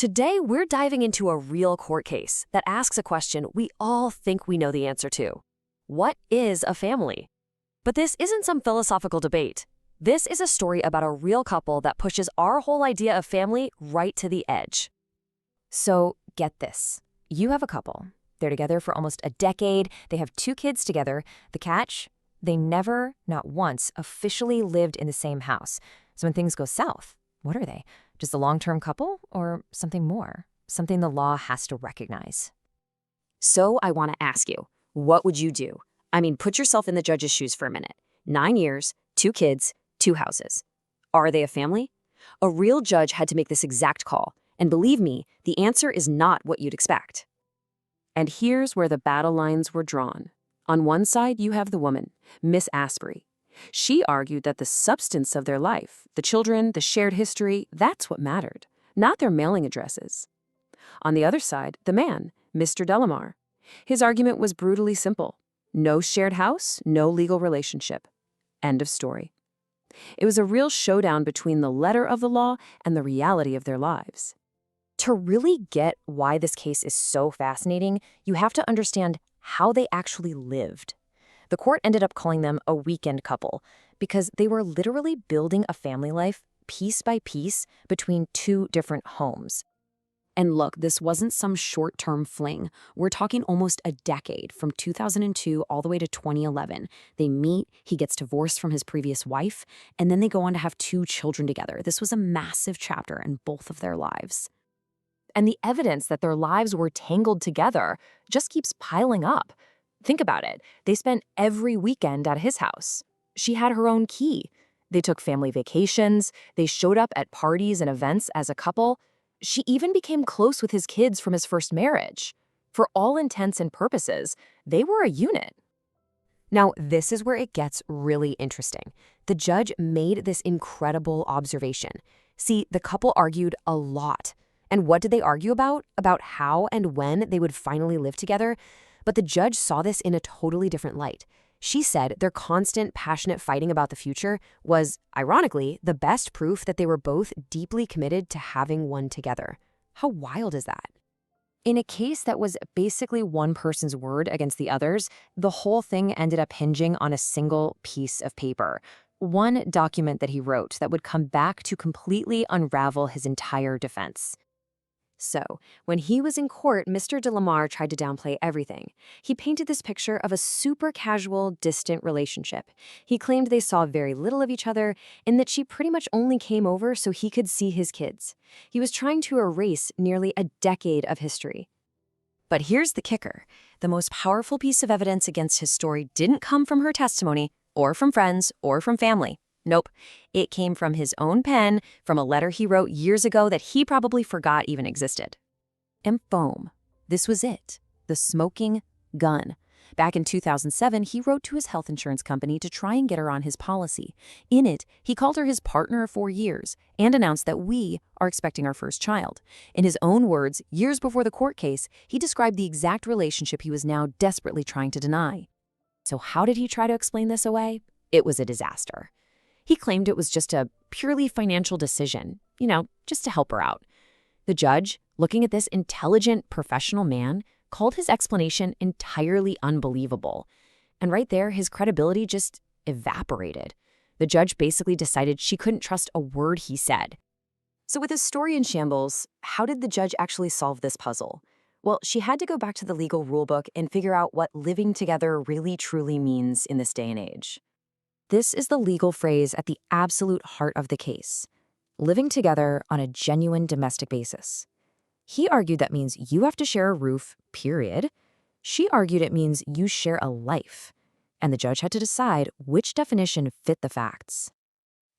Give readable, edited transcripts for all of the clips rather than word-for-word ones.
Today, we're diving into a real court case that asks a question we all think we know the answer to. What is a family? But this isn't some philosophical debate. This is a story about a real couple that pushes our whole idea of family right to the edge. So, get this. You have a couple. They're together for almost a decade. They have 2 kids together. The catch? They never, not once, officially lived in the same house. So when things go south, what are they? Just a long-term couple or something more? Something the law has to recognize. So I want to ask you, what would you do? I mean, put yourself in the judge's shoes for a minute. 9 years, 2 kids, 2 houses. Are they a family? A real judge had to make this exact call. And believe me, the answer is not what you'd expect. And here's where the battle lines were drawn. On one side, you have the woman, Miss Asprey. She argued that the substance of their life, the children, the shared history, that's what mattered, not their mailing addresses. On the other side, the man, Mr. Delamar. His argument was brutally simple. No shared house, no legal relationship. End of story. It was a real showdown between the letter of the law and the reality of their lives. To really get why this case is so fascinating, you have to understand how they actually lived. The court ended up calling them a weekend couple because they were literally building a family life piece by piece between 2 different homes. And look, this wasn't some short-term fling. We're talking almost a decade, from 2002 all the way to 2011. They meet, he gets divorced from his previous wife, and then they go on to have 2 children together. This was a massive chapter in both of their lives. And the evidence that their lives were tangled together just keeps piling up. Think about it. They spent every weekend at his house. She had her own key. They took family vacations. They showed up at parties and events as a couple. She even became close with his kids from his first marriage. For all intents and purposes, they were a unit. Now, this is where it gets really interesting. The judge made this incredible observation. See, the couple argued a lot. And what did they argue about? About how and when they would finally live together? But the judge saw this in a totally different light. She said their constant, passionate fighting about the future was, ironically, the best proof that they were both deeply committed to having one together. How wild is that? In a case that was basically one person's word against the other's, the whole thing ended up hinging on a single piece of paper. One document that he wrote that would come back to completely unravel his entire defense. So, when he was in court, Mr. Delamar tried to downplay everything. He painted this picture of a super casual, distant relationship. He claimed they saw very little of each other and that she pretty much only came over so he could see his kids. He was trying to erase nearly a decade of history. But here's the kicker. The most powerful piece of evidence against his story didn't come from her testimony, or from friends, or from family. Nope. It came from his own pen, from a letter he wrote years ago that he probably forgot even existed. And boom, this was it. The smoking gun. Back in 2007, he wrote to his health insurance company to try and get her on his policy. In it, he called her his partner of 4 years and announced that we are expecting our first child. In his own words, years before the court case, he described the exact relationship he was now desperately trying to deny. So how did he try to explain this away? It was a disaster. He claimed it was just a purely financial decision, just to help her out. The judge, looking at this intelligent, professional man, called his explanation entirely unbelievable. And right there, his credibility just evaporated. The judge basically decided she couldn't trust a word he said. So with his story in shambles, how did the judge actually solve this puzzle? Well, she had to go back to the legal rulebook and figure out what living together really truly means in this day and age. This is the legal phrase at the absolute heart of the case. Living together on a genuine domestic basis. He argued that means you have to share a roof, period. She argued it means you share a life. And the judge had to decide which definition fit the facts.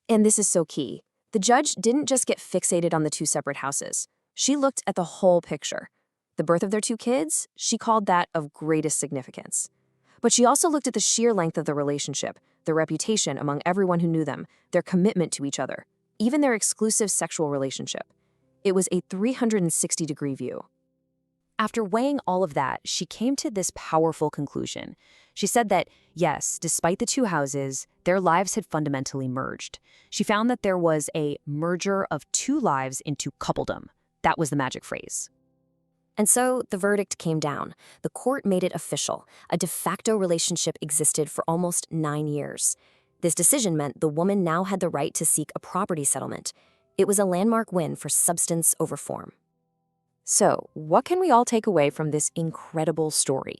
And this is so key. The judge didn't just get fixated on the 2 separate houses. She looked at the whole picture. The birth of their 2 kids, she called that of greatest significance. But she also looked at the sheer length of the relationship, their reputation among everyone who knew them, their commitment to each other, even their exclusive sexual relationship. It was a 360-degree view. After weighing all of that, she came to this powerful conclusion. She said that, yes, despite the 2 houses, their lives had fundamentally merged. She found that there was a merger of 2 lives into coupledom. That was the magic phrase. And so the verdict came down. The court made it official. A de facto relationship existed for almost 9 years. This decision meant the woman now had the right to seek a property settlement. It was a landmark win for substance over form. So, what can we all take away from this incredible story?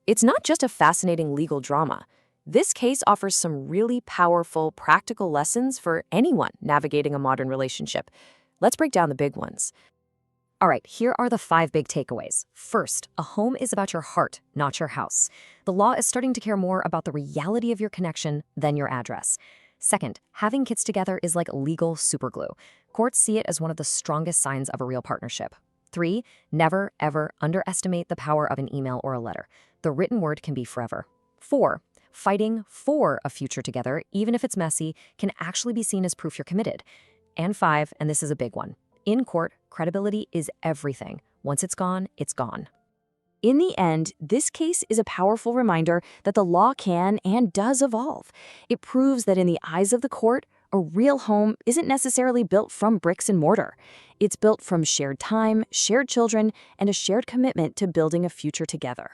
It's not just a fascinating legal drama. This case offers some really powerful, practical lessons for anyone navigating a modern relationship. Let's break down the big ones. All right, here are the 5 big takeaways. First, a home is about your heart, not your house. The law is starting to care more about the reality of your connection than your address. Second, having kids together is like legal superglue. Courts see it as one of the strongest signs of a real partnership. 3, never, ever underestimate the power of an email or a letter. The written word can be forever. 4, fighting for a future together, even if it's messy, can actually be seen as proof you're committed. And 5, and this is a big one, in court, credibility is everything. Once it's gone, it's gone. In the end, this case is a powerful reminder that the law can and does evolve. It proves that in the eyes of the court, a real home isn't necessarily built from bricks and mortar. It's built from shared time, shared children, and a shared commitment to building a future together.